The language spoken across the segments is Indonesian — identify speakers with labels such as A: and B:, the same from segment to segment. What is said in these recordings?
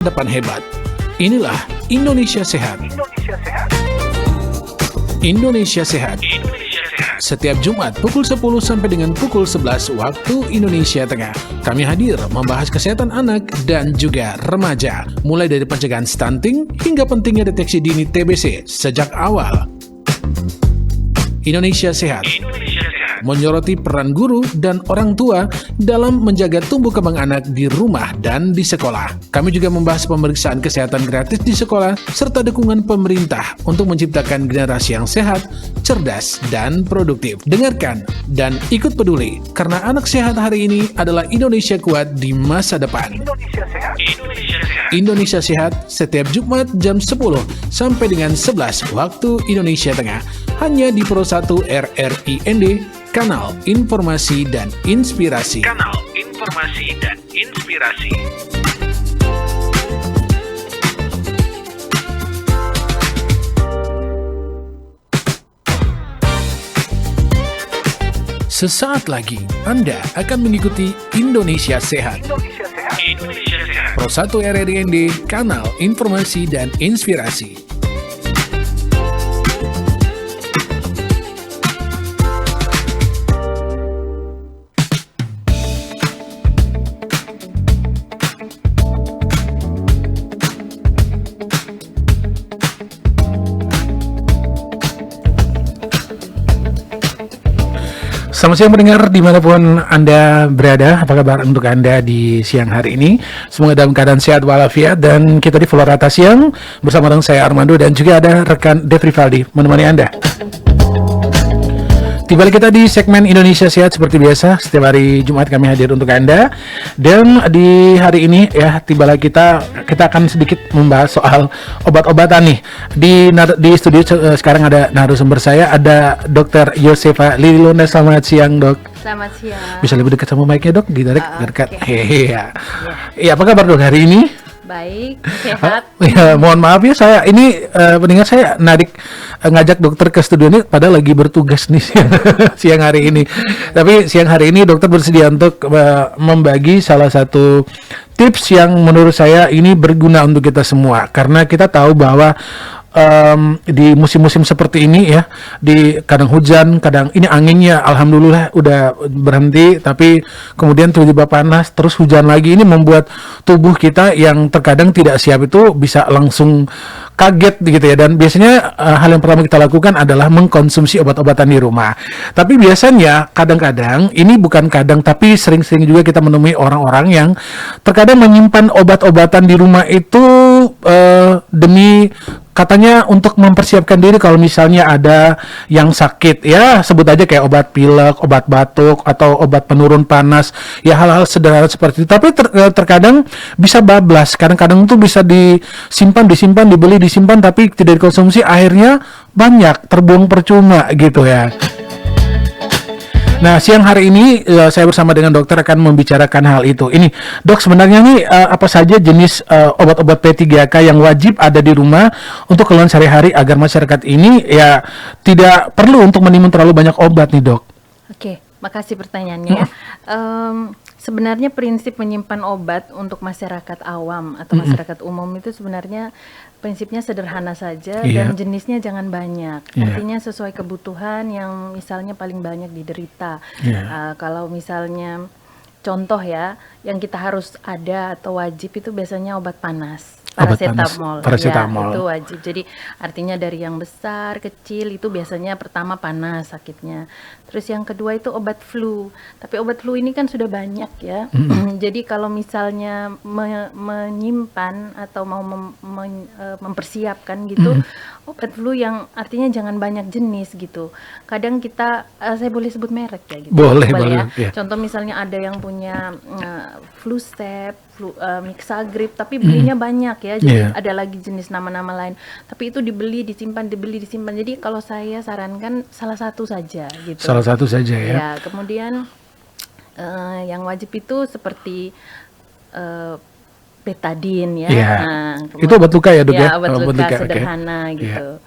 A: Depan hebat. Inilah Indonesia Sehat. Indonesia Sehat. Setiap Jumat pukul 10 sampai dengan pukul 11 waktu Indonesia Tengah. Kami hadir membahas kesehatan anak dan juga remaja. Mulai dari pencegahan stunting hingga pentingnya deteksi dini TBC sejak awal. Indonesia Sehat menyoroti peran guru dan orang tua dalam menjaga tumbuh kembang anak di rumah dan di sekolah. Kami juga membahas pemeriksaan kesehatan gratis di sekolah serta dukungan pemerintah untuk menciptakan generasi yang sehat, cerdas, dan produktif. Dengarkan dan ikut peduli karena anak sehat hari ini adalah Indonesia kuat di masa depan. Indonesia Sehat setiap Jumat jam 10 sampai dengan 11 waktu Indonesia Tengah hanya di Pro 1 RRIND, Kanal Informasi dan Inspirasi. Kanal Informasi dan Inspirasi. Sesaat lagi Anda akan mengikuti Indonesia Sehat. Pro 1 RRIND, Kanal Informasi dan Inspirasi. Selamat siang pendengar dimanapun Anda berada. Apa kabar untuk Anda di siang hari ini? Semoga dalam keadaan sehat walafiat. Dan kita di Full Rata Siang bersama dengan saya Armando dan juga ada rekan Dev Rivaldi menemani Anda. Tiba kita di segmen Indonesia Sehat seperti biasa. Setiap hari Jumat kami hadir untuk Anda. Dan di hari ini ya tiba kita akan sedikit membahas soal obat-obatan nih. Di studio sekarang ada narasumber saya, ada Dr. Yosefa Lililona. Selamat siang, Dok.
B: Selamat siang.
A: Bisa lebih dekat sama mic-nya, Dok? Ditarik dekat.
B: Okay.
A: Hehe. Iya, apa kabar, Dok, hari ini?
B: Baik, sehat.
A: Ya, mohon maaf ya, saya ini pendengar saya ngajak dokter ke studio ini padahal lagi bertugas nih siang hari ini. Tapi siang hari ini dokter bersedia untuk membagi salah satu tips yang menurut saya ini berguna untuk kita semua, karena kita tahu bahwa di musim-musim seperti ini ya, di kadang hujan, kadang ini anginnya alhamdulillah udah berhenti, tapi kemudian tiba-tiba panas, terus hujan lagi. Ini membuat tubuh kita yang terkadang tidak siap itu bisa langsung kaget gitu ya. Dan biasanya hal yang pertama kita lakukan adalah mengkonsumsi obat-obatan di rumah. Tapi biasanya kadang-kadang, ini bukan kadang tapi sering-sering juga kita menemui orang-orang yang terkadang menyimpan obat-obatan di rumah itu demi katanya untuk mempersiapkan diri kalau misalnya ada yang sakit ya, sebut aja kayak obat pilek, obat batuk, atau obat penurun panas, ya hal-hal sederhana seperti itu. Tapi terkadang bisa bablas, kadang-kadang tuh bisa disimpan, dibeli, disimpan, tapi tidak dikonsumsi, akhirnya banyak terbuang percuma gitu ya. Nah, siang hari ini saya bersama dengan dokter akan membicarakan hal itu. Ini, Dok, sebenarnya nih apa saja jenis obat-obat P3K yang wajib ada di rumah untuk keluhan sehari-hari agar masyarakat ini ya tidak perlu untuk menimbun terlalu banyak obat nih, Dok?
B: Oke, makasih pertanyaannya ya. Sebenarnya prinsip menyimpan obat untuk masyarakat awam atau masyarakat umum itu sebenarnya prinsipnya sederhana saja, dan jenisnya jangan banyak. Artinya sesuai kebutuhan yang misalnya paling banyak diderita. Kalau misalnya contoh ya, yang kita harus ada atau wajib itu biasanya obat panas. Paracetamol. Ya, itu wajib. Jadi artinya dari yang besar, kecil itu biasanya pertama panas sakitnya. Terus yang kedua itu obat flu. Tapi obat flu ini kan sudah banyak ya. Jadi kalau misalnya menyimpan atau mau mempersiapkan gitu, obat flu yang artinya jangan banyak jenis gitu. Kadang kita, saya boleh sebut merek ya gitu.
A: Boleh
B: ya. Contoh misalnya ada yang punya flu step, Mixagrip, tapi belinya banyak ya, jadi ada lagi jenis nama-nama lain, tapi itu dibeli disimpan. Jadi kalau saya sarankan salah satu saja gitu.
A: Salah satu saja ya.
B: Ya, kemudian yang wajib itu seperti betadine ya.
A: Itu obat luka ya, Dok ya?
B: Obat luka sederhana gitu.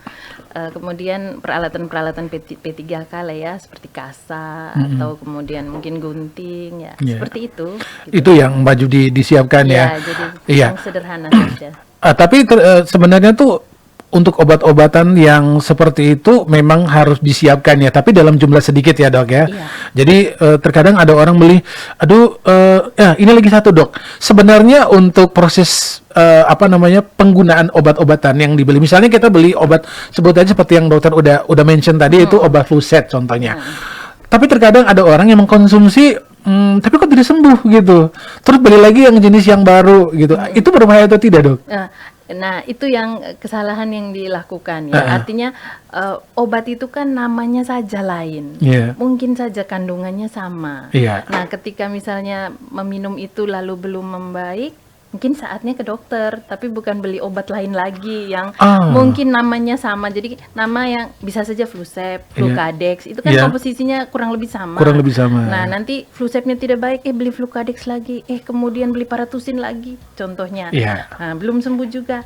B: kemudian peralatan-peralatan P3K lah ya, seperti kasa atau kemudian mungkin gunting ya,
A: Iya.
B: seperti itu. Gitu.
A: Itu yang baju disiapkan ya.
B: Ya, jadi
A: Iya.
B: yang sederhana saja.
A: Tapi sebenarnya tuh untuk obat-obatan yang seperti itu memang harus disiapkan ya, tapi dalam jumlah sedikit ya dok ya.
B: Iya.
A: Jadi terkadang ada orang beli, aduh, ya ini lagi satu dok. Sebenarnya untuk proses penggunaan obat-obatan yang dibeli, misalnya kita beli obat sebut aja seperti yang dokter udah mention tadi itu obat flu set contohnya. Tapi terkadang ada orang yang mengkonsumsi, tapi kok tidak sembuh gitu. Terus beli lagi yang jenis yang baru gitu. Itu berbahaya atau tidak dok?
B: Nah, itu yang kesalahan yang dilakukan ya. Artinya obat itu kan namanya saja lain.
A: Yeah.
B: Mungkin saja kandungannya sama.
A: Yeah.
B: Nah, ketika misalnya meminum itu lalu belum membaik, mungkin saatnya ke dokter, tapi bukan beli obat lain lagi yang mungkin namanya sama. Jadi nama yang bisa saja Flusep, Flucadex, itu kan komposisinya kurang lebih sama. Nah, nanti Flusepnya tidak baik, beli Flucadex lagi, kemudian beli Paratusin lagi, contohnya. Nah, belum sembuh juga.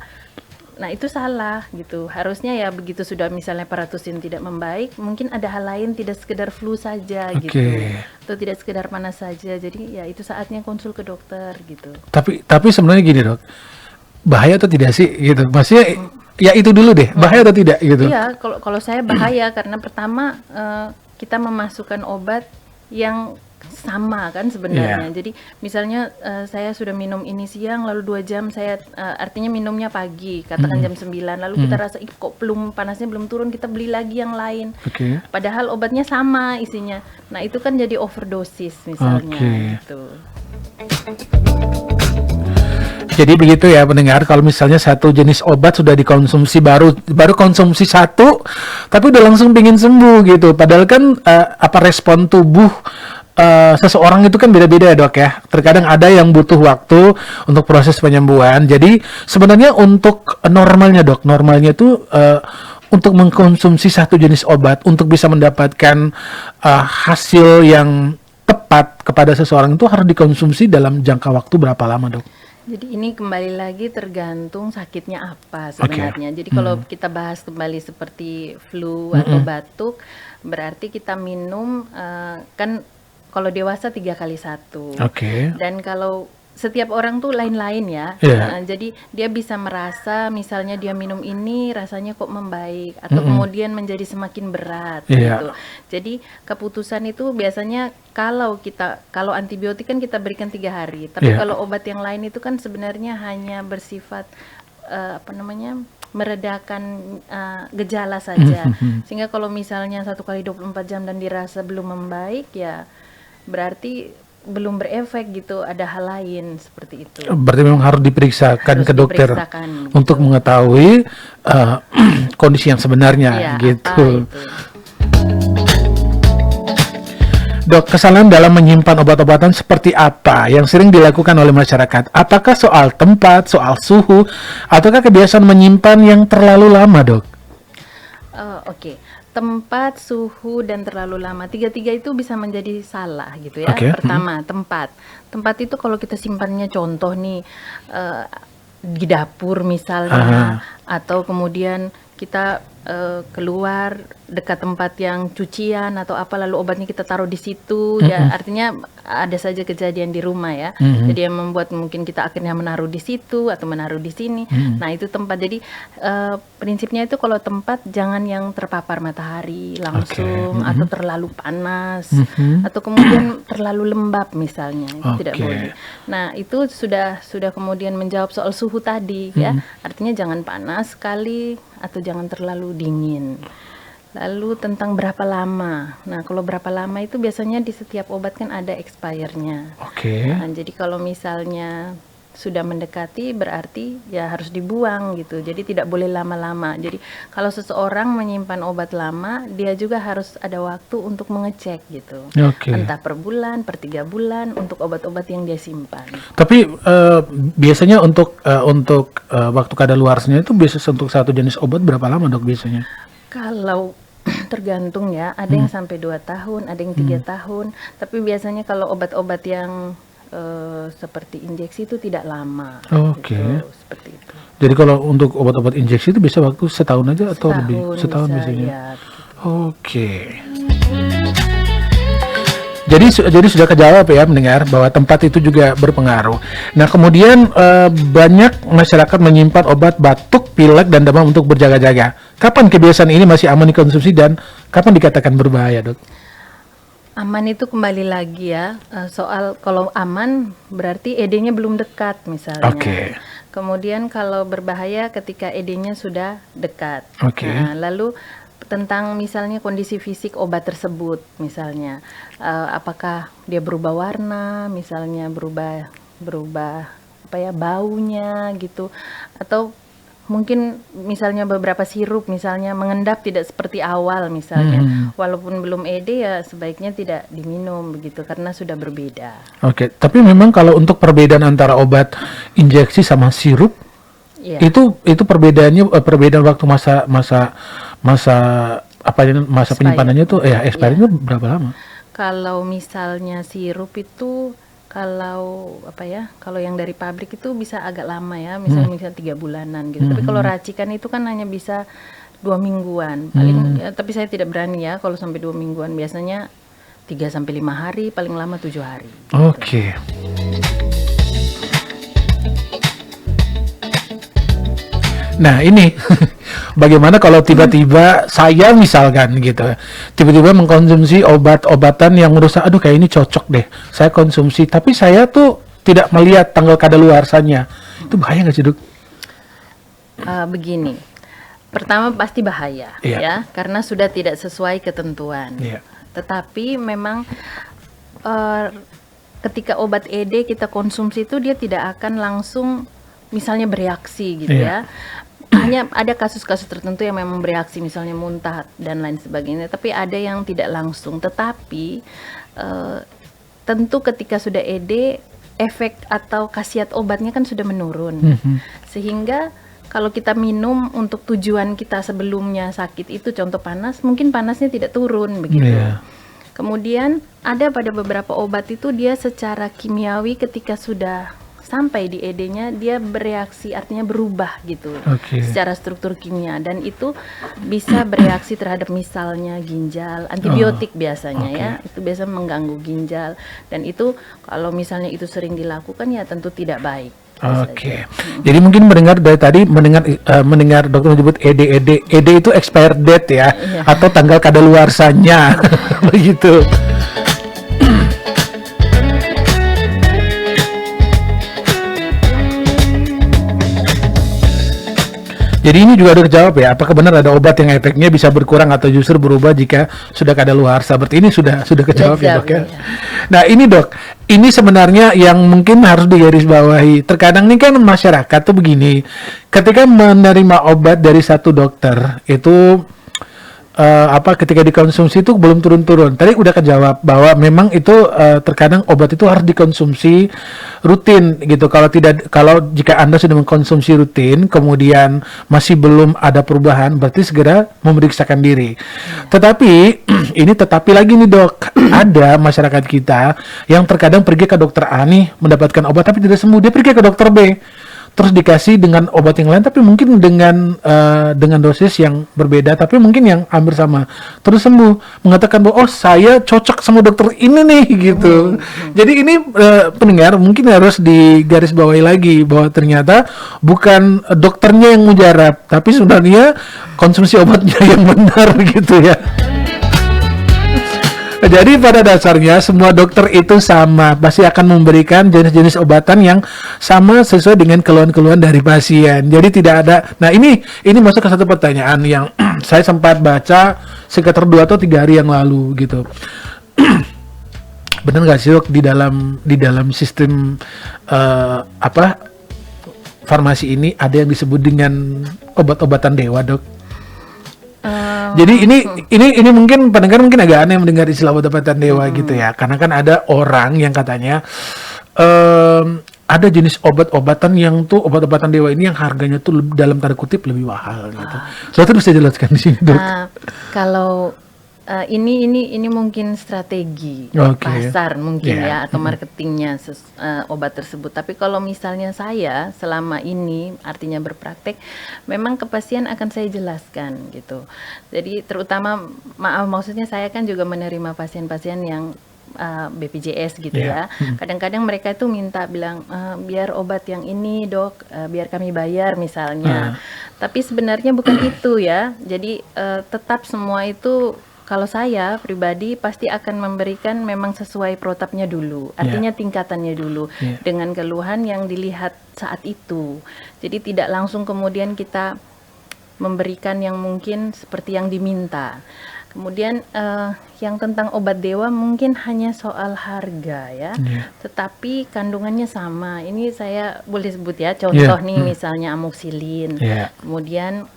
B: Nah, itu salah gitu. Harusnya ya begitu sudah misalnya Paratusin tidak membaik, mungkin ada hal lain, tidak sekedar flu saja gitu. Atau tidak sekedar panas saja. Jadi ya itu saatnya konsul ke dokter gitu.
A: Tapi sebenarnya gini dok, bahaya atau tidak sih gitu? Maksudnya ya itu dulu deh, bahaya atau tidak gitu?
B: Iya, kalau saya bahaya karena pertama kita memasukkan obat yang sama kan sebenarnya. Jadi misalnya saya sudah minum ini siang, lalu 2 jam saya artinya minumnya pagi, katakan jam 9, lalu kita rasa kok panasnya belum turun, kita beli lagi yang lain. Padahal obatnya sama isinya. Nah, itu kan jadi overdosis misalnya gitu.
A: Jadi begitu ya pendengar, kalau misalnya satu jenis obat sudah dikonsumsi baru konsumsi satu, tapi udah langsung pingin sembuh gitu. Padahal kan respon tubuh seseorang itu kan beda-beda ya dok ya. Terkadang ada yang butuh waktu untuk proses penyembuhan. Jadi sebenarnya untuk normalnya dok, normalnya itu untuk mengkonsumsi satu jenis obat untuk bisa mendapatkan hasil yang tepat kepada seseorang itu harus dikonsumsi dalam jangka waktu berapa lama dok?
B: Jadi ini kembali lagi tergantung sakitnya apa sebenarnya. Jadi kalau kita bahas kembali seperti flu atau batuk, berarti kita minum kan kalau dewasa 3 kali 1. Dan kalau setiap orang tuh lain-lain ya. Jadi dia bisa merasa misalnya dia minum ini rasanya kok membaik atau kemudian menjadi semakin berat gitu. Jadi keputusan itu biasanya kalau antibiotik kan kita berikan 3 hari. Tapi kalau obat yang lain itu kan sebenarnya hanya bersifat meredakan gejala saja. Sehingga kalau misalnya 1 kali 24 jam dan dirasa belum membaik ya berarti belum berefek gitu, ada hal lain seperti itu. Berarti
A: memang harus diperiksakan ke dokter untuk mengetahui kondisi yang sebenarnya gitu. Dok, kesalahan dalam menyimpan obat-obatan seperti apa yang sering dilakukan oleh masyarakat? Apakah soal tempat, soal suhu, ataukah kebiasaan menyimpan yang terlalu lama, dok?
B: Tempat, suhu, dan terlalu lama. 3 itu bisa menjadi salah gitu ya. Pertama, tempat itu kalau kita simpannya contoh nih di dapur misalnya, atau kemudian kita keluar dekat tempat yang cucian atau apa, lalu obatnya kita taruh di situ, ya artinya ada saja kejadian di rumah ya. Jadi yang membuat mungkin kita akhirnya menaruh di situ atau menaruh di sini. Nah, itu tempat. Jadi prinsipnya itu kalau tempat jangan yang terpapar matahari langsung atau terlalu panas atau kemudian terlalu lembab misalnya, itu tidak boleh. Nah, itu sudah kemudian menjawab soal suhu tadi ya. Artinya jangan panas sekali atau jangan terlalu dingin. Lalu tentang berapa lama. Nah, kalau berapa lama itu biasanya di setiap obat kan ada expire-nya. Nah, jadi kalau misalnya sudah mendekati berarti ya harus dibuang gitu. Jadi tidak boleh lama-lama. Jadi kalau seseorang menyimpan obat lama, dia juga harus ada waktu untuk mengecek gitu. Entah per bulan, per 3 bulan untuk obat-obat yang dia simpan.
A: Tapi biasanya untuk waktu kadaluarsanya itu biasanya untuk satu jenis obat berapa lama dok biasanya? Kalau
B: tergantung ya, ada yang sampai 2 tahun, ada yang 3 tahun. Tapi biasanya kalau obat-obat yang seperti injeksi itu tidak lama. Gitu, seperti itu.
A: Jadi kalau untuk obat-obat injeksi itu bisa waktu setahun aja atau lebih? Setahun
B: bisa,
A: biasanya.
B: ya.
A: Oke. Jadi sudah kejawab ya mendengar bahwa tempat itu juga berpengaruh. Nah kemudian banyak masyarakat menyimpan obat batuk, pilek dan demam untuk berjaga-jaga. Kapan kebiasaan ini masih aman dikonsumsi dan kapan dikatakan berbahaya, Dok?
B: Aman itu kembali lagi ya, soal kalau aman berarti ED-nya belum dekat misalnya.
A: Oke.
B: Kemudian kalau berbahaya ketika ED-nya sudah dekat.
A: Oke.
B: Nah, lalu tentang misalnya kondisi fisik obat tersebut, misalnya apakah dia berubah warna, misalnya berubah apa ya, baunya gitu, atau mungkin misalnya beberapa sirup misalnya mengendap tidak seperti awal misalnya, walaupun belum ED ya sebaiknya tidak diminum begitu karena sudah berbeda.
A: Oke, tapi memang kalau untuk perbedaan antara obat injeksi sama sirup,
B: Iya.
A: itu perbedaannya perbedaan waktu masa
B: Expired.
A: penyimpanannya tuh expirednya berapa lama?
B: Kalau misalnya sirup itu kalau yang dari pabrik itu bisa agak lama ya, misalnya 3 bulanan gitu. Tapi kalau racikan itu kan hanya bisa 2 mingguan paling. Tapi saya tidak berani ya kalau sampai 2 mingguan, biasanya 3 sampai 5 hari, paling lama 7 hari.
A: Oke. Nah ini bagaimana kalau tiba-tiba saya misalkan gitu, tiba-tiba mengkonsumsi obat-obatan yang merusak, aduh kayak ini cocok deh, saya konsumsi, tapi saya tuh tidak melihat tanggal kadaluarsanya, itu bahaya nggak sih, Dok?
B: Begini, pertama pasti bahaya ya, karena sudah tidak sesuai ketentuan. Tetapi memang ketika obat ED kita konsumsi itu dia tidak akan langsung misalnya bereaksi gitu ya. Hanya ada kasus-kasus tertentu yang memang bereaksi, misalnya muntah dan lain sebagainya, tapi ada yang tidak langsung. Tetapi tentu ketika sudah ED, efek atau khasiat obatnya kan sudah menurun. Sehingga kalau kita minum untuk tujuan kita sebelumnya sakit itu, contoh panas, mungkin panasnya tidak turun begitu. Kemudian ada pada beberapa obat itu dia secara kimiawi ketika sudah sampai di ED-nya dia bereaksi, artinya berubah gitu secara struktur kimia, dan itu bisa bereaksi terhadap misalnya ginjal, antibiotik biasanya ya, itu biasa mengganggu ginjal, dan itu kalau misalnya itu sering dilakukan ya tentu tidak baik.
A: Jadi mungkin mendengar dari tadi mendengar dokter menyebut ED itu expired date ya, atau tanggal kadaluarsanya begitu. Jadi ini juga udah kejawab ya, apakah benar ada obat yang efeknya bisa berkurang atau justru berubah jika sudah kadaluarsa? Berarti ini sudah kejawab ya, Dok ya. Nah ini, Dok, ini sebenarnya yang mungkin harus digarisbawahi. Terkadang nih kan masyarakat tuh begini, ketika menerima obat dari satu dokter itu ketika dikonsumsi itu belum turun-turun. Tadi udah kejawab bahwa memang itu terkadang obat itu harus dikonsumsi rutin gitu. Kalau jika Anda sudah mengkonsumsi rutin kemudian masih belum ada perubahan, berarti segera memeriksakan diri. Tetapi tetapi lagi nih, Dok, ada masyarakat kita yang terkadang pergi ke dokter A nih mendapatkan obat tapi tidak sembuh, dia pergi ke dokter B. Terus dikasih dengan obat yang lain tapi mungkin dengan dosis yang berbeda tapi mungkin yang hampir sama, terus sembuh, mengatakan bahwa saya cocok sama dokter ini nih gitu. Jadi ini pendengar mungkin harus digarisbawahi lagi bahwa ternyata bukan dokternya yang mujarab tapi sebenarnya konsumsi obatnya yang benar gitu ya. Jadi pada dasarnya semua dokter itu sama, pasti akan memberikan jenis-jenis obatan yang sama sesuai dengan keluhan-keluhan dari pasien. Jadi tidak ada. Nah ini masuk ke satu pertanyaan yang saya sempat baca sekitar 2 atau 3 hari yang lalu gitu. Benar nggak sih, Dok, di dalam sistem farmasi ini ada yang disebut dengan obat-obatan dewa, Dok? Jadi ini mungkin pendengar mungkin agak aneh mendengar istilah obat-obatan dewa gitu ya, karena kan ada orang yang katanya ada jenis obat-obatan yang tuh obat-obatan dewa ini yang harganya tuh dalam tanda kutip lebih mahal gitu. Soalnya bisa jelaskan di sini, Dok.
B: Kalau Ini mungkin strategi pasar mungkin ya, atau marketingnya obat tersebut. Tapi kalau misalnya saya selama ini artinya berpraktek, memang ke pasien akan saya jelaskan gitu. Jadi terutama maksudnya saya kan juga menerima pasien-pasien yang BPJS gitu ya. Kadang-kadang mereka itu minta bilang biar obat yang ini dok, biar kami bayar misalnya. Tapi sebenarnya bukan itu ya. Jadi tetap semua itu kalau saya pribadi pasti akan memberikan memang sesuai protapnya dulu. Artinya tingkatannya dulu dengan keluhan yang dilihat saat itu. Jadi tidak langsung kemudian kita memberikan yang mungkin seperti yang diminta. Kemudian yang tentang obat dewa mungkin hanya soal harga ya, tetapi kandungannya sama. Ini saya boleh sebut ya, contoh nih misalnya amoxicillin, kemudian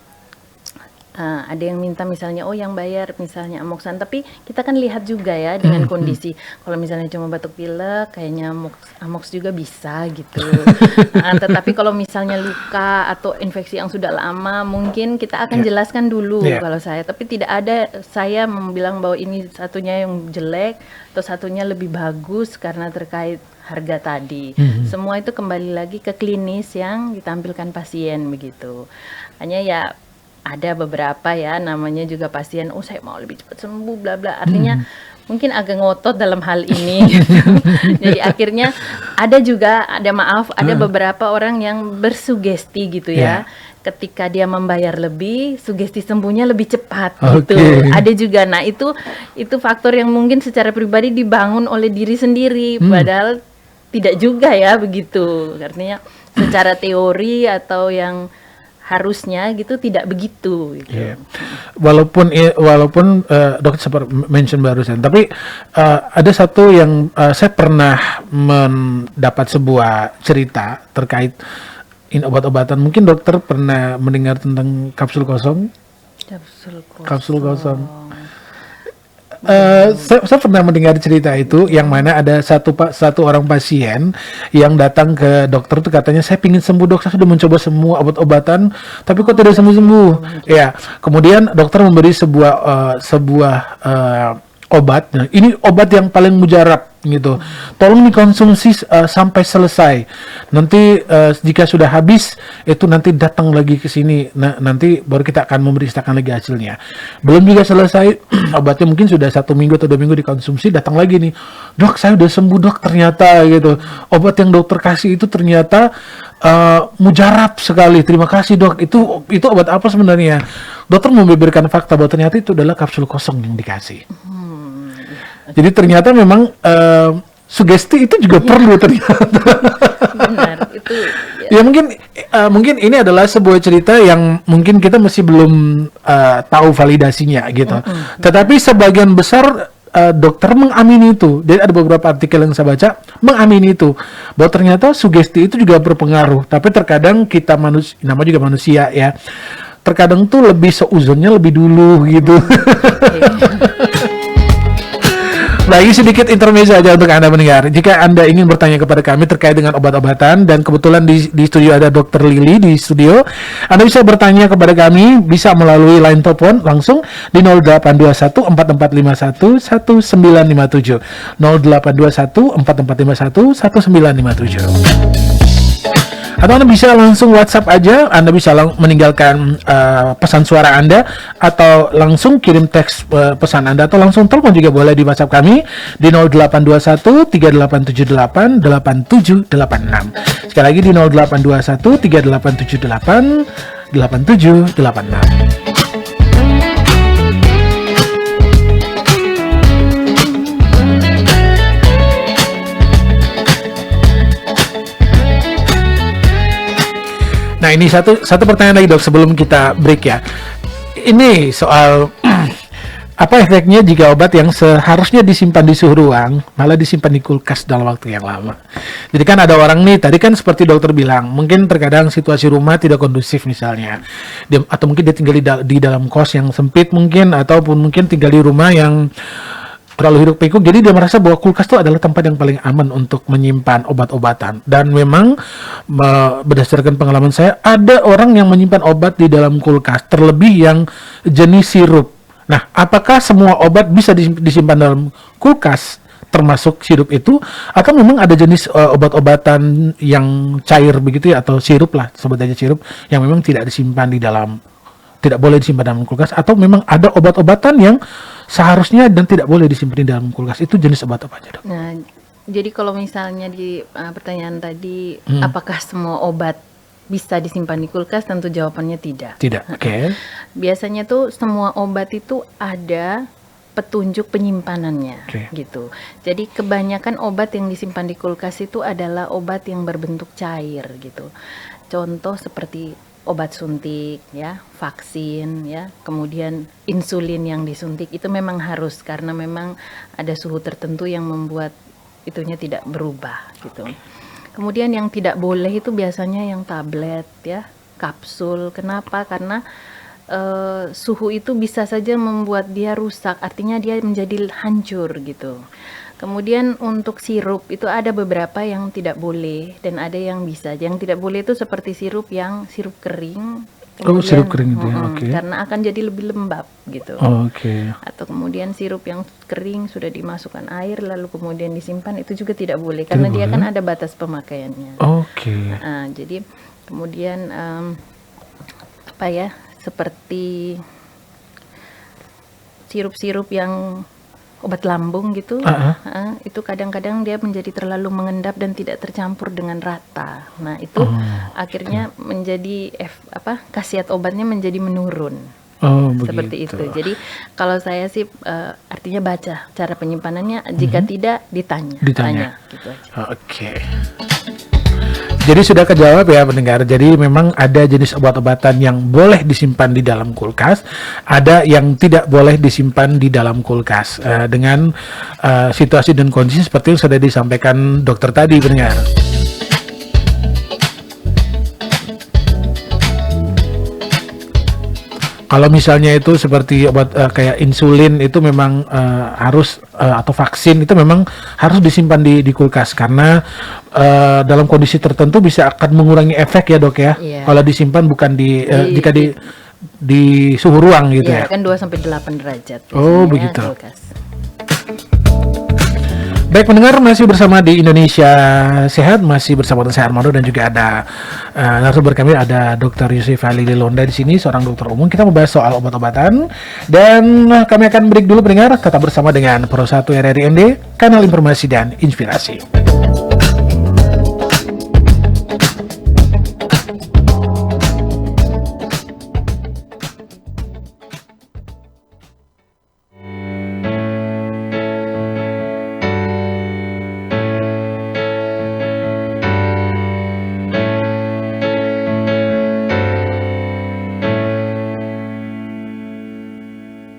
B: ada yang minta misalnya yang bayar misalnya Amoxan, tapi kita kan lihat juga ya dengan kondisi. Kalau misalnya cuma batuk pilek kayaknya Amox juga bisa gitu. Tetapi kalau misalnya luka atau infeksi yang sudah lama mungkin kita akan jelaskan dulu kalau saya, tapi tidak ada saya membilang bahwa ini satunya yang jelek atau satunya lebih bagus karena terkait harga tadi. Semua itu kembali lagi ke klinis yang ditampilkan pasien begitu. Hanya ya ada beberapa ya namanya juga pasien, saya mau lebih cepat sembuh bla bla, artinya mungkin agak ngotot dalam hal ini gitu. Jadi akhirnya ada beberapa orang yang bersugesti gitu ya, ketika dia membayar lebih, sugesti sembuhnya lebih cepat gitu. Ada juga, nah itu faktor yang mungkin secara pribadi dibangun oleh diri sendiri, padahal tidak juga ya begitu. Artinya secara teori atau yang harusnya gitu tidak begitu gitu. Walaupun dokter sempat mention barusan, tapi ada satu yang saya pernah mendapat sebuah cerita terkait obat-obatan. Mungkin dokter pernah mendengar tentang kapsul kosong. Saya pernah mendengar cerita itu, yang mana ada satu orang pasien yang datang ke dokter tuh katanya, saya pingin sembuh dok, saya sudah mencoba semua obat-obatan tapi kok tidak sembuh-sembuh. Ya, kemudian dokter memberi sebuah obat. Nah, ini obat yang paling mujarab gitu. Tolong dikonsumsi sampai selesai. Nanti jika sudah habis itu nanti datang lagi ke sini. Nah, nanti baru kita akan memeriksakan lagi hasilnya. Belum juga selesai obatnya, mungkin sudah 1 minggu atau 2 minggu dikonsumsi, datang lagi nih. Dok, saya udah sembuh dok ternyata gitu. Obat yang dokter kasih itu ternyata mujarab sekali. Terima kasih dok. Itu obat apa sebenarnya? Dokter membeberkan fakta bahwa ternyata itu adalah kapsul kosong yang dikasih. Jadi ternyata memang sugesti itu juga perlu ternyata. Benar, itu. Ya mungkin ini adalah sebuah cerita yang mungkin kita masih belum tahu validasinya gitu. Tetapi sebagian besar dokter mengamini itu. Jadi ada beberapa artikel yang saya baca mengamini itu, bahwa ternyata sugesti itu juga berpengaruh. Tapi terkadang kita nama juga manusia ya. Terkadang tuh lebih seuzonnya lebih dulu gitu. Lagi sedikit intermezzo aja untuk Anda mendengar. Jika Anda ingin bertanya kepada kami terkait dengan obat-obatan, dan kebetulan di studio ada Dr. Lily di studio, Anda bisa bertanya kepada kami, bisa melalui line telepon langsung di 0821 4451 1957. 0821 4451 1957. Atau Anda bisa langsung WhatsApp aja, Anda bisa meninggalkan pesan suara Anda, atau langsung kirim teks pesan Anda, atau langsung telepon juga boleh di WhatsApp kami di 0821 3878 8786. Sekali lagi di 0821 3878 8786. Nah, ini satu pertanyaan lagi dok sebelum kita break ya. Ini soal apa efeknya jika obat yang seharusnya disimpan di suhu ruang malah disimpan di kulkas dalam waktu yang lama. Jadi kan ada orang nih, tadi kan seperti dokter bilang, mungkin terkadang situasi rumah tidak kondusif misalnya, atau mungkin dia tinggal di dalam kos yang sempit mungkin, ataupun mungkin tinggal di rumah yang terlalu hiruk pikuk, jadi dia merasa bahwa kulkas itu adalah tempat yang paling aman untuk menyimpan obat-obatan. Dan memang berdasarkan pengalaman saya, ada orang yang menyimpan obat di dalam kulkas, terlebih yang jenis sirup.
A: Nah, apakah semua obat bisa disimpan dalam kulkas, termasuk sirup itu, atau memang ada jenis obat-obatan yang cair begitu ya, atau sirup lah, sebut aja sirup, yang memang tidak boleh disimpan dalam kulkas, atau memang ada obat-obatan yang seharusnya dan tidak boleh disimpan di dalam kulkas? Itu jenis obat apa aja, Dok?
B: Nah, jadi kalau misalnya di pertanyaan tadi, apakah semua obat bisa disimpan di kulkas? Tentu jawabannya tidak.
A: Tidak, oke.
B: Biasanya tuh semua obat itu ada petunjuk penyimpanannya,
A: Oke.
B: gitu. Jadi kebanyakan obat yang disimpan di kulkas itu adalah obat yang berbentuk cair, gitu. Contoh seperti obat suntik, ya, vaksin, ya, kemudian insulin yang disuntik itu memang harus, karena memang ada suhu tertentu yang membuat itunya tidak berubah, gitu. Kemudian yang tidak boleh itu biasanya yang tablet, ya, kapsul. Kenapa? Karena suhu itu bisa saja membuat dia rusak, artinya dia menjadi hancur, gitu. Kemudian untuk sirup itu ada beberapa yang tidak boleh dan ada yang bisa. Yang tidak boleh itu seperti sirup kering.
A: Sirup kering itu ya, oke.
B: Karena akan jadi lebih lembab, gitu.
A: Oke.
B: Atau kemudian sirup yang kering sudah dimasukkan air lalu kemudian disimpan, itu juga tidak boleh karena dia kan ada batas pemakaiannya.
A: Oke.
B: Nah, jadi kemudian seperti sirup-sirup yang obat lambung gitu, itu kadang-kadang dia menjadi terlalu mengendap dan tidak tercampur dengan rata. Nah, itu akhirnya menjadi khasiat obatnya menjadi menurun. Seperti itu. Jadi kalau saya sih artinya baca cara penyimpanannya. Jika tidak, ditanya. Gitu aja.
A: Oke. Jadi sudah kejawab ya pendengar. Jadi memang ada jenis obat-obatan yang boleh disimpan di dalam kulkas, ada yang tidak boleh disimpan di dalam kulkas, dengan situasi dan kondisi seperti yang sudah disampaikan dokter tadi, pendengar. Kalau misalnya itu seperti obat kayak insulin itu memang harus atau vaksin itu memang harus disimpan di kulkas karena dalam kondisi tertentu bisa akan mengurangi efek ya, Dok ya.
B: Iya.
A: Kalau disimpan bukan jika di suhu ruang gitu ya.
B: Kan 2-8 derajat.
A: Oh,
B: biasanya
A: begitu.
B: kulkas.
A: Baik pendengar, masih bersama di Indonesia Sehat, masih bersama saya Armando dan juga ada narasumber kami, ada Dr. Yusuf Ali Lilonda di sini, seorang dokter umum. Kita membahas soal obat-obatan dan kami akan break dulu pendengar. Tetap bersama dengan Pro 1 RRI ND, kanal informasi dan inspirasi.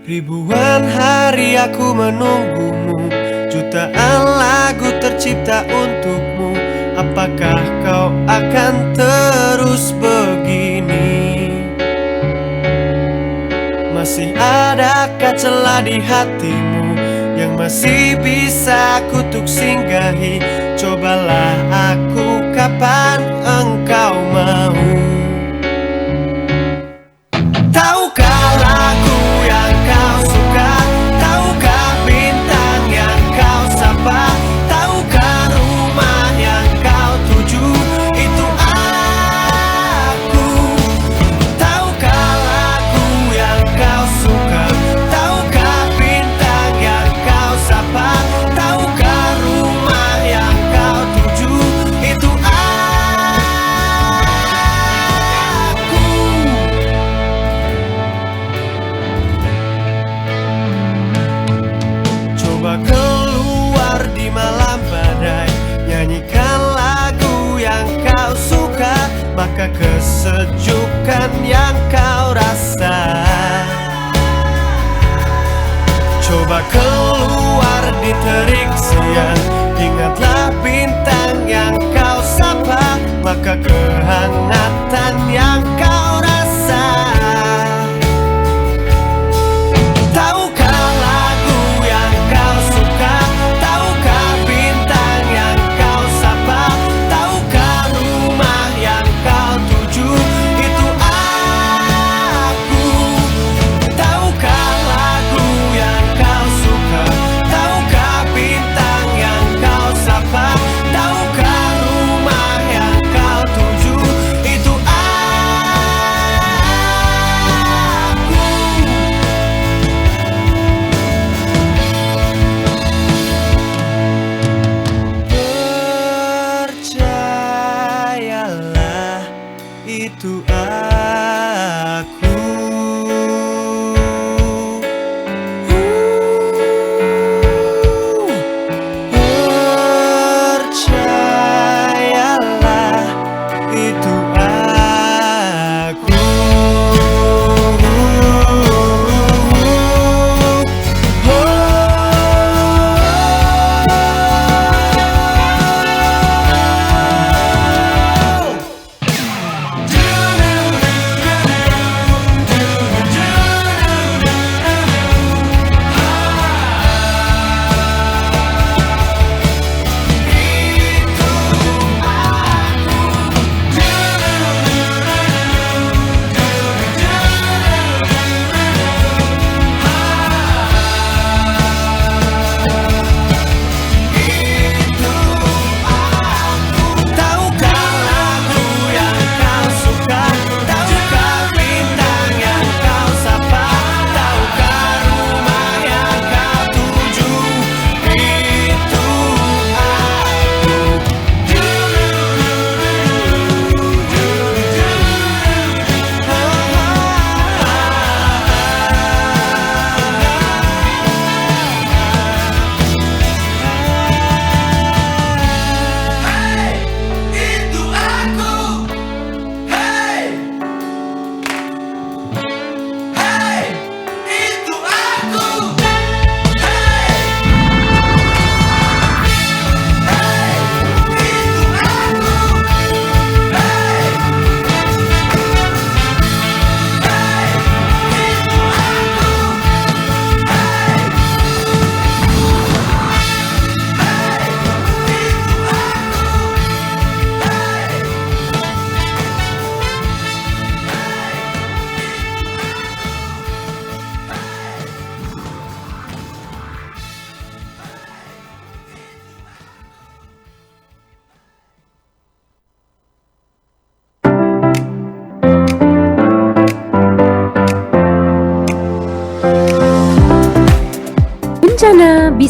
C: Ribuan hari aku menunggumu, jutaan lagu tercipta untukmu. Apakah kau akan terus begini? Masih adakah celah di hatimu yang masih bisa kutuk singgahi? Cobalah aku kapan engkau mau. Tahukah lagu yang kau suka? Tahukah bintang yang kau sapa? Tahukah rumah yang kau tuju? Itu aku. Tahukah lagu yang kau suka? Tahukah bintang yang kau sapa? Tahukah rumah yang kau tuju? Itu aku. Coba keluar di malam badai, nyanyikan lagu yang kau suka, maka kesejukan yang kau rasa. Coba keluar di terik siang, ingatlah bintang yang kau sapa, maka kehangatan yang kau rasa. Tahukah lagu yang kau suka? Tahukah bintang yang kau sapa? Tahukah rumah yang kau tuju? Itu aku. Tahukah lagu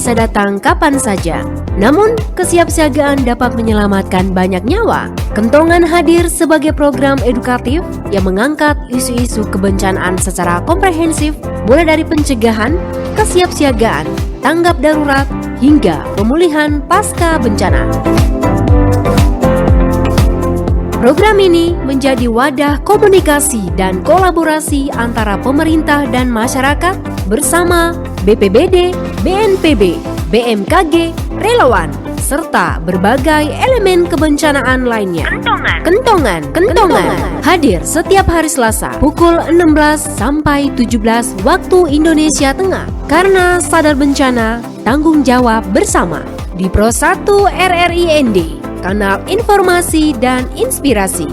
D: bisa datang kapan saja. Namun, kesiapsiagaan dapat menyelamatkan banyak nyawa. Kentongan hadir sebagai program edukatif yang mengangkat isu-isu kebencanaan secara komprehensif, mulai dari pencegahan, kesiapsiagaan, tanggap darurat, hingga pemulihan pasca bencana. Program ini menjadi wadah komunikasi dan kolaborasi antara pemerintah dan masyarakat bersama BPBD, BNPB, BMKG, relawan, serta berbagai elemen kebencanaan lainnya. Kentongan hadir setiap hari Selasa pukul 16 sampai 17 waktu Indonesia Tengah. Karena sadar bencana, tanggung jawab bersama di Pro 1 RRIND. Kanal informasi dan inspirasi.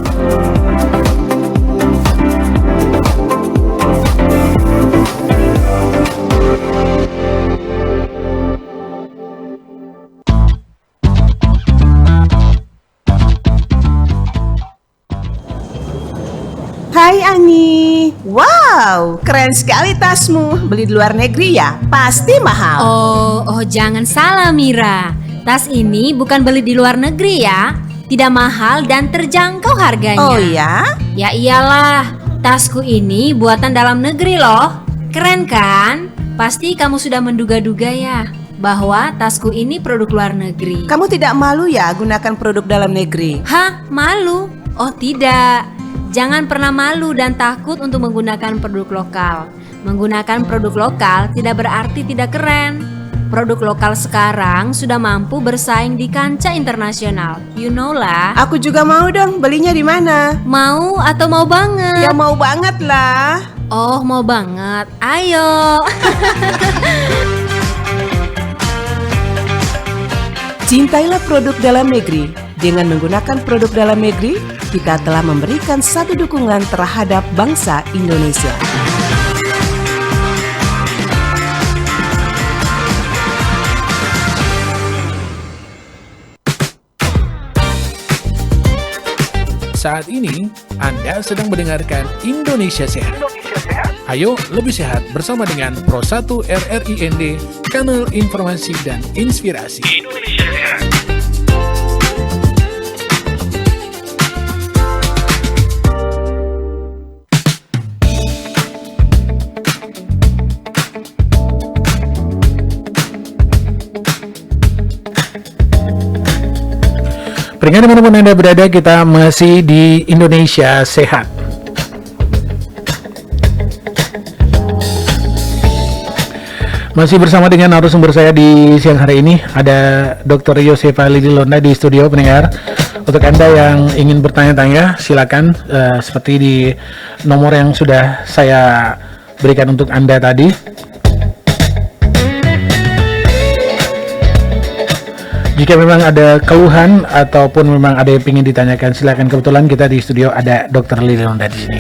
E: Hai Ani, wow, keren sekali tasmu. Beli di luar negeri ya? Pasti mahal.
F: Oh, jangan salah Mira. Tas ini bukan beli di luar negeri ya. Tidak mahal dan terjangkau harganya.
E: Oh ya?
F: Ya iyalah, tasku ini buatan dalam negeri loh. Keren kan? Pasti kamu sudah menduga-duga ya bahwa tasku ini produk luar negeri.
E: Kamu tidak malu ya gunakan produk dalam negeri?
F: Hah? Malu? Oh tidak. Jangan pernah malu dan takut untuk menggunakan produk lokal. Menggunakan produk lokal tidak berarti tidak keren. Produk lokal sekarang sudah mampu bersaing di kancah internasional. You know lah.
E: Aku juga mau dong, belinya di mana?
F: Mau atau mau banget?
E: Ya mau banget lah.
F: Oh, mau banget. Ayo.
E: Cintailah produk dalam negeri. Dengan menggunakan produk dalam negeri, kita telah memberikan satu dukungan terhadap bangsa Indonesia.
A: Saat ini, Anda sedang mendengarkan Indonesia Sehat. Ayo lebih sehat bersama dengan Pro 1 RRIND, kanal informasi dan inspirasi. Indonesia Sehat. Peringat dimanapun Anda berada, kita masih di Indonesia Sehat. Masih bersama dengan narasumber saya di siang hari ini, ada Dr. Yosefa Lidilonda di studio pendengar. Untuk Anda yang ingin bertanya-tanya, silakan seperti di nomor yang sudah saya berikan untuk Anda tadi. Jika memang ada keluhan ataupun memang ada yang ingin ditanyakan, silakan. Kebetulan kita di studio ada Dr. Lidilonda di sini.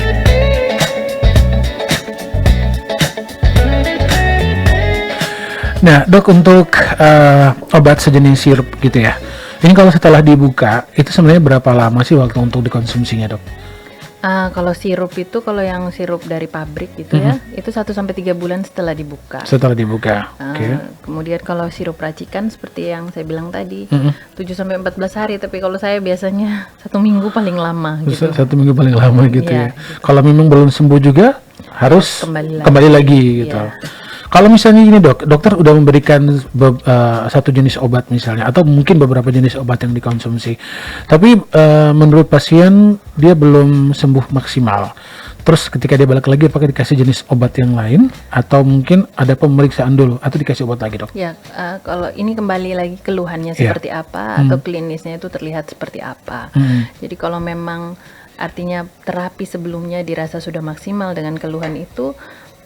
A: Nah, Dok, untuk obat sejenis sirup gitu ya. Ini kalau setelah dibuka, itu sebenarnya berapa lama sih waktu untuk dikonsumsinya, Dok?
B: Kalau sirup itu, kalau yang sirup dari pabrik gitu ya, itu 1-3 bulan setelah dibuka.
A: Setelah dibuka, oke.
B: Kemudian kalau sirup racikan seperti yang saya bilang tadi, 7-14 hari. Tapi kalau saya biasanya 1 minggu paling lama gitu.
A: 1 minggu paling lama gitu
B: Iya,
A: ya.
B: gitu.
A: Kalau memang belum sembuh juga, harus kembali lagi gitu.
B: Iya.
A: Kalau misalnya ini Dok, dokter udah memberikan satu jenis obat misalnya, atau mungkin beberapa jenis obat yang dikonsumsi, tapi menurut pasien dia belum sembuh maksimal. Terus ketika dia balik lagi, apakah dikasih jenis obat yang lain, atau mungkin ada pemeriksaan dulu, atau dikasih obat lagi, Dok?
B: Ya, kalau ini kembali lagi keluhannya seperti apa, atau klinisnya itu terlihat seperti apa. Jadi kalau memang artinya terapi sebelumnya dirasa sudah maksimal dengan keluhan itu,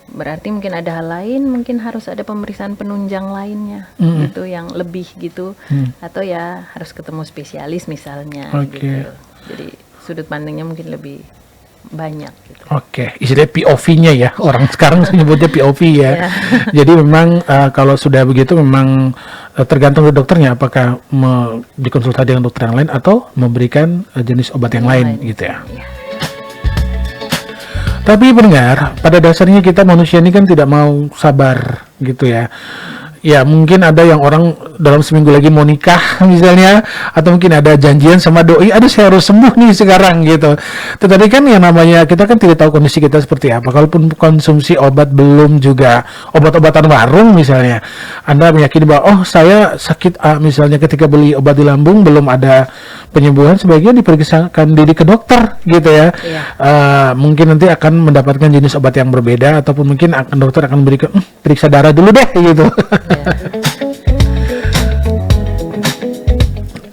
B: berarti mungkin ada hal lain, mungkin harus ada pemeriksaan penunjang lainnya gitu yang lebih gitu, atau ya harus ketemu spesialis misalnya gitu. Jadi sudut pandangnya mungkin lebih banyak gitu.
A: Oke, istilah POV-nya ya, orang sekarang menyebutnya POV ya. Jadi memang kalau sudah begitu memang tergantung dari dokternya, apakah dikonsultasi dengan dokter yang lain atau memberikan jenis obat yang lain gitu ya. Tapi pendengar, pada dasarnya kita manusia ini kan tidak mau sabar gitu ya. Ya mungkin ada yang orang dalam seminggu lagi mau nikah misalnya, atau mungkin ada janjian sama doi, aduh saya harus sembuh nih sekarang gitu. Tetapi kan yang namanya kita kan tidak tahu kondisi kita seperti apa. Kalaupun konsumsi obat belum juga obat-obatan warung misalnya, Anda meyakini bahwa oh saya sakit A misalnya, ketika beli obat di lambung belum ada penyembuhan, sebaiknya diperiksakan diri ke dokter gitu ya. Mungkin nanti akan mendapatkan jenis obat yang berbeda, ataupun mungkin dokter akan memberikan periksa darah dulu deh gitu.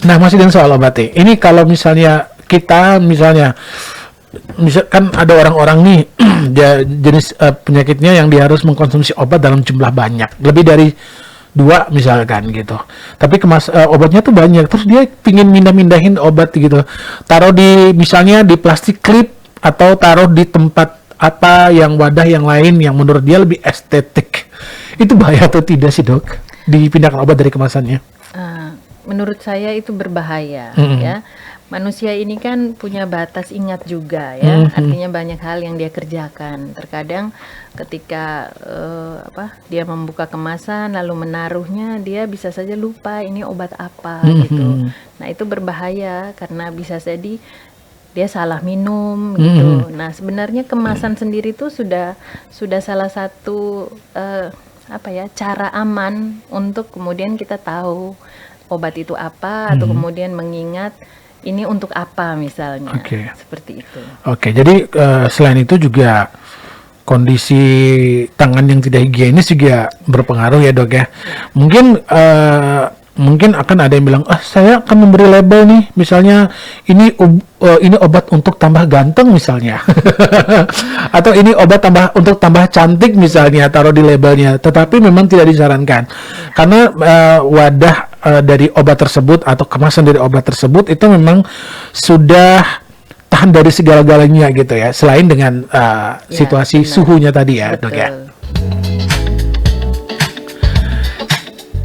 A: Nah, masih dengan soal obat nih. Ini kalau misalnya kita kan ada orang-orang nih jenis penyakitnya yang dia harus mengkonsumsi obat dalam jumlah banyak, lebih dari 2 misalkan gitu. Tapi obatnya tuh banyak, terus dia pingin mindahin obat gitu. Taruh misalnya di plastik klip, atau taruh di tempat wadah yang lain yang menurut dia lebih estetik. Itu bahaya atau tidak sih, Dok? Dipindahkan obat dari kemasannya?
B: Menurut saya itu berbahaya ya. Manusia ini kan punya batas ingat juga ya. Artinya banyak hal yang dia kerjakan. Terkadang ketika dia membuka kemasan lalu menaruhnya, dia bisa saja lupa ini obat apa gitu. Nah, itu berbahaya karena bisa jadi dia salah minum gitu. Nah, sebenarnya kemasan sendiri itu sudah salah satu cara aman untuk kemudian kita tahu obat itu apa, atau kemudian mengingat ini untuk apa misalnya. Seperti itu.
A: Jadi selain itu juga kondisi tangan yang tidak higienis juga berpengaruh ya, Dok ya. Mungkin akan ada yang bilang, saya akan memberi label nih, misalnya ini obat untuk tambah ganteng misalnya, atau ini obat untuk tambah cantik misalnya, taruh di labelnya. Tetapi memang tidak disarankan, karena wadah dari obat tersebut atau kemasan dari obat tersebut itu memang sudah tahan dari segala-galanya gitu ya, selain dengan situasi suhunya tadi ya. Betul. Dok ya.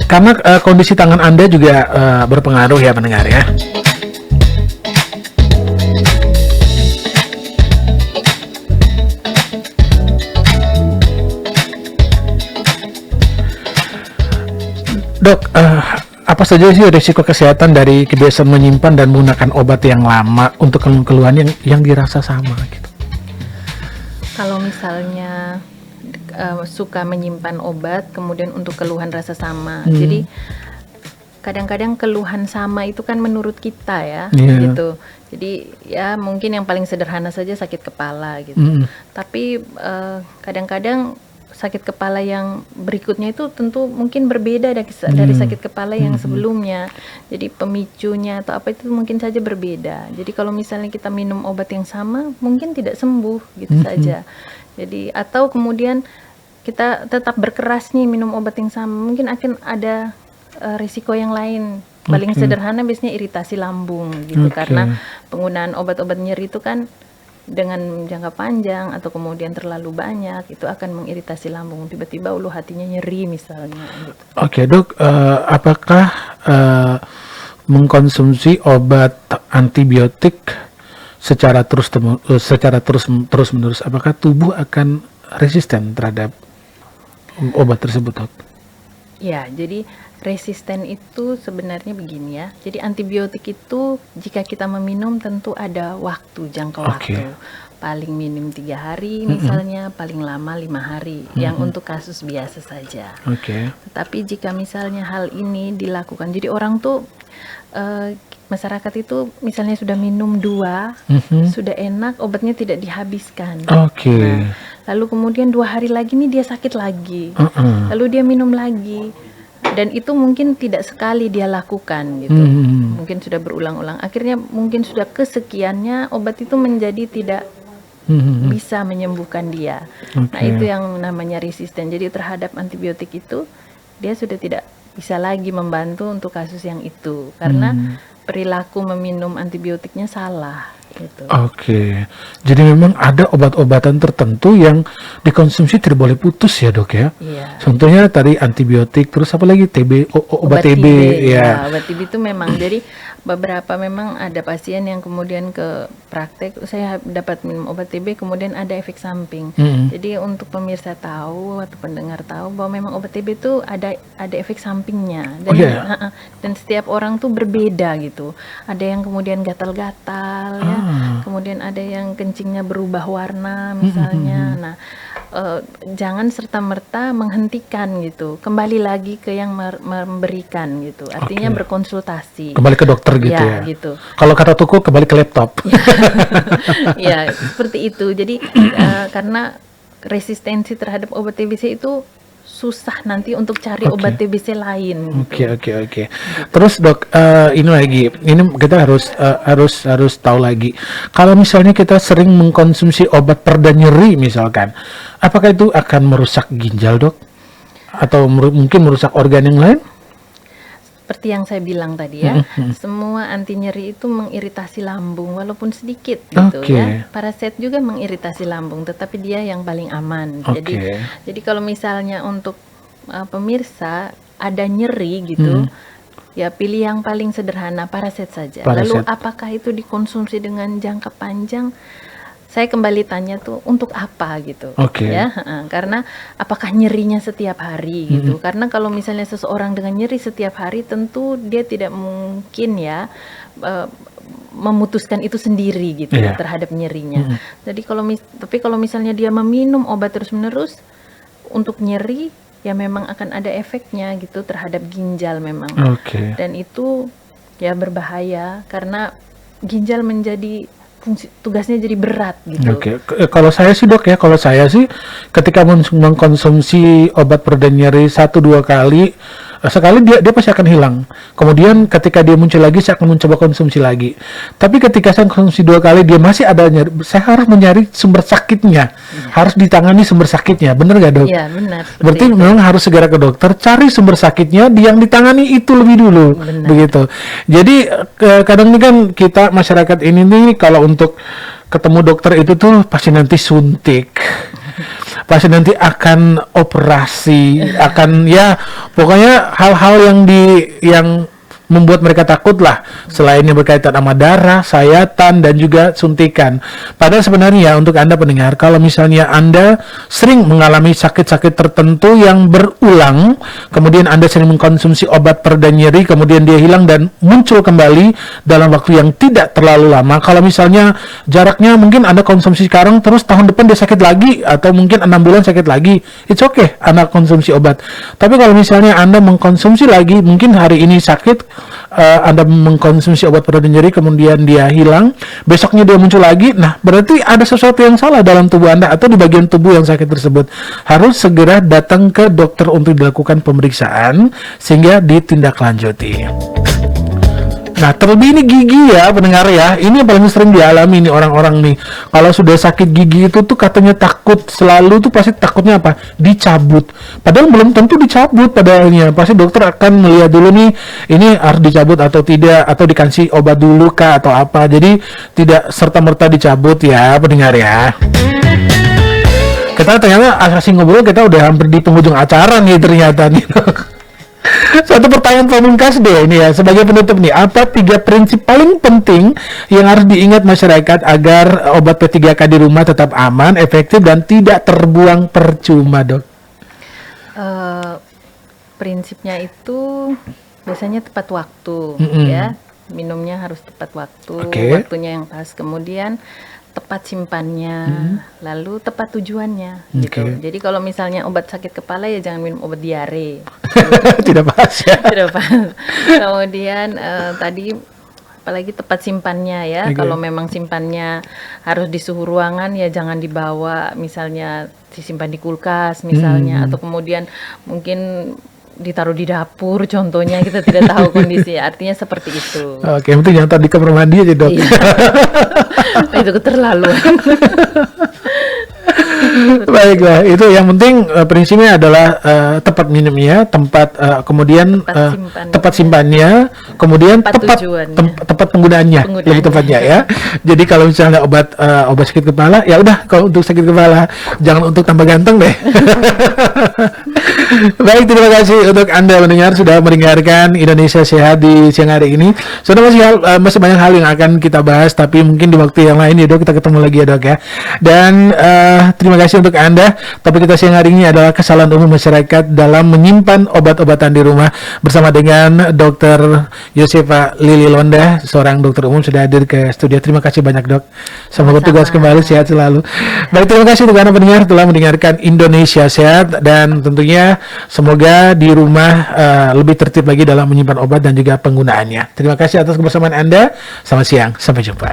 A: Karena kondisi tangan Anda juga berpengaruh ya, pendengar ya. Dok, apa saja sih risiko kesehatan dari kebiasaan menyimpan dan menggunakan obat yang lama untuk keluhan yang dirasa sama gitu?
B: Kalau misalnya suka menyimpan obat kemudian untuk keluhan rasa sama, jadi kadang-kadang keluhan sama itu kan menurut kita ya, gitu. Jadi ya mungkin yang paling sederhana saja sakit kepala gitu. Tapi kadang-kadang sakit kepala yang berikutnya itu tentu mungkin berbeda dari sakit kepala yang sebelumnya. Jadi pemicunya atau apa itu mungkin saja berbeda. Jadi kalau misalnya kita minum obat yang sama, mungkin tidak sembuh gitu saja. Jadi atau kemudian kita tetap berkeras nih minum obat yang sama, mungkin akan ada risiko yang lain. Paling sederhana biasanya iritasi lambung gitu, karena penggunaan obat-obat nyeri itu kan dengan jangka panjang atau kemudian terlalu banyak itu akan mengiritasi lambung, tiba-tiba ulu hatinya nyeri misalnya gitu.
A: Dok, apakah mengkonsumsi obat antibiotik secara terus menerus, apakah tubuh akan resisten terhadap obat tersebut, Dok?
B: Ya, jadi resisten itu sebenarnya begini ya. Jadi antibiotik itu jika kita meminum tentu ada jangka waktu. Paling minim 3 hari misalnya, paling lama 5 hari. Yang untuk kasus biasa saja. Tapi jika misalnya hal ini dilakukan, jadi orang tuh masyarakat itu misalnya sudah minum 2, sudah enak, obatnya tidak dihabiskan. Lalu kemudian 2 hari lagi nih dia sakit lagi, lalu dia minum lagi, dan itu mungkin tidak sekali dia lakukan gitu, mungkin sudah berulang-ulang. Akhirnya mungkin sudah kesekiannya obat itu menjadi tidak bisa menyembuhkan dia. Nah itu yang namanya resisten. Jadi terhadap antibiotik itu dia sudah tidak bisa lagi membantu untuk kasus yang itu, karena perilaku meminum antibiotiknya salah. Gitu.
A: Jadi memang ada obat-obatan tertentu yang dikonsumsi tidak boleh putus ya, Dok ya? Contohnya tadi antibiotik, terus apa lagi? obat TB.
B: Ya, obat TB itu memang jadi beberapa memang ada pasien yang kemudian ke praktek, saya dapat minum obat TB kemudian ada efek samping. Jadi untuk pemirsa tahu atau pendengar tahu bahwa memang obat TB itu ada efek sampingnya, dan dan setiap orang tuh berbeda gitu. Ada yang kemudian gatal-gatal ya, kemudian ada yang kencingnya berubah warna misalnya. Nah, jangan serta-merta menghentikan gitu, kembali lagi ke yang memberikan gitu, artinya berkonsultasi,
A: kembali ke dokter gitu ya,
B: gitu.
A: Kalau kata Tuku kembali ke laptop.
B: Ya seperti itu. Jadi karena resistensi terhadap obat TBC itu susah nanti untuk cari obat TBC lain.
A: Oke. Terus dok, ini lagi, ini kita harus tahu lagi. Kalau misalnya kita sering mengkonsumsi obat pereda nyeri misalkan, apakah itu akan merusak ginjal dok? Atau mungkin merusak organ yang lain?
B: Seperti yang saya bilang tadi ya, semua anti nyeri itu mengiritasi lambung walaupun sedikit gitu ya. Paraset juga mengiritasi lambung, tetapi dia yang paling aman. Jadi kalau misalnya untuk pemirsa ada nyeri gitu, ya pilih yang paling sederhana, paraset saja. Lalu apakah itu dikonsumsi dengan jangka panjang? Saya kembali tanya tuh untuk apa gitu, ya, karena apakah nyerinya setiap hari gitu? Karena kalau misalnya seseorang dengan nyeri setiap hari, tentu dia tidak mungkin ya memutuskan itu sendiri gitu terhadap nyerinya. Jadi kalau misalnya dia meminum obat terus-menerus untuk nyeri, ya memang akan ada efeknya gitu terhadap ginjal memang. Dan itu ya berbahaya karena ginjal menjadi tugasnya jadi berat gitu.
A: Kalau saya sih dok ya, kalau saya sih ketika mengkonsumsi obat pereda nyeri 1-2 kali, sekali dia pasti akan hilang. Kemudian ketika dia muncul lagi, saya akan mencoba konsumsi lagi. Tapi ketika saya konsumsi 2 kali dia masih ada nyeri, saya harus mencari sumber sakitnya, harus ditangani sumber sakitnya, benar nggak dok?
B: Iya benar.
A: Berarti memang harus segera ke dokter, cari sumber sakitnya, yang ditangani itu lebih dulu, begitu. Jadi kadang ini kan kita masyarakat ini nih kalau untuk ketemu dokter itu tuh pasti nanti suntik. Pasti nanti akan operasi, akan ya pokoknya hal-hal yang membuat mereka takut lah, selain yang berkaitan sama darah, sayatan, dan juga suntikan. Padahal sebenarnya untuk Anda pendengar, kalau misalnya Anda sering mengalami sakit-sakit tertentu yang berulang, kemudian Anda sering mengkonsumsi obat pereda nyeri, kemudian dia hilang dan muncul kembali dalam waktu yang tidak terlalu lama. Kalau misalnya jaraknya mungkin Anda konsumsi sekarang, terus tahun depan dia sakit lagi, atau mungkin 6 bulan sakit lagi, it's okay Anda konsumsi obat. Tapi kalau misalnya Anda mengkonsumsi lagi, mungkin hari ini sakit, Anda mengkonsumsi obat pereda nyeri kemudian dia hilang, besoknya dia muncul lagi, nah berarti ada sesuatu yang salah dalam tubuh Anda atau di bagian tubuh yang sakit tersebut. Harus segera datang ke dokter untuk dilakukan pemeriksaan sehingga ditindaklanjuti. Nah, terlebih ini gigi ya pendengar ya, ini yang paling sering dialami nih orang-orang nih. Kalau sudah sakit gigi itu tuh katanya takut, selalu tuh pasti takutnya apa? Dicabut. Padahal belum tentu dicabut padahalnya. Pasti dokter akan melihat dulu nih, ini harus dicabut atau tidak, atau dikasih obat dulu kah atau apa. Jadi tidak serta-merta dicabut ya pendengar ya. Kita ternyata asasi ngobrol kita udah hampir di penghujung acara nih ternyata nih. Satu pertanyaan pamungkas deh ini ya, sebagai penutup nih, apa 3 prinsip paling penting yang harus diingat masyarakat agar obat P3K di rumah tetap aman, efektif, dan tidak terbuang percuma, dok?
B: Prinsipnya itu biasanya tepat waktu, ya, minumnya harus tepat waktu, waktunya yang pas, kemudian tepat simpannya, lalu tepat tujuannya, gitu. Jadi kalau misalnya obat sakit kepala ya jangan minum obat diare.
A: Tidak pas ya.
B: Tidak pas. Kemudian tadi apalagi tepat simpannya ya. Kalau memang simpannya harus di suhu ruangan ya jangan dibawa, misalnya disimpan di kulkas misalnya, atau kemudian mungkin ditaruh di dapur contohnya, kita tidak tahu kondisi, artinya seperti itu.
A: Oke, yang penting jangan di kamar mandi aja, dok.
B: Itu keterlaluan.
A: Baiklah, itu yang penting prinsipnya adalah tempat minumnya, kemudian tempat simpannya, kemudian
B: Tempat
A: tempat penggunaannya, lebih tepatnya ya. Jadi kalau misalnya obat sakit kepala, ya udah kalau untuk sakit kepala, jangan untuk tambah ganteng deh. Baik, terima kasih untuk Anda mendengar sudah mendengarkan Indonesia Sehat di siang hari ini. Sudah masih banyak hal yang akan kita bahas, tapi mungkin di waktu yang lain ya Dok, kita ketemu lagi ya Dok ya. Dan terima kasih untuk Anda. Topik kita siang hari ini adalah kesalahan umum masyarakat dalam menyimpan obat-obatan di rumah, bersama dengan Dr. Yosefa Lili Londa, seorang dokter umum sudah hadir ke studio. Terima kasih banyak Dok. Semoga tugas kembali, sehat selalu. Baik, terima kasih untuk Anda pendengar telah mendengarkan Indonesia Sehat, dan tentunya semoga di rumah lebih tertib lagi dalam menyimpan obat dan juga penggunaannya. Terima kasih atas kebersamaan Anda. Selamat siang, sampai jumpa.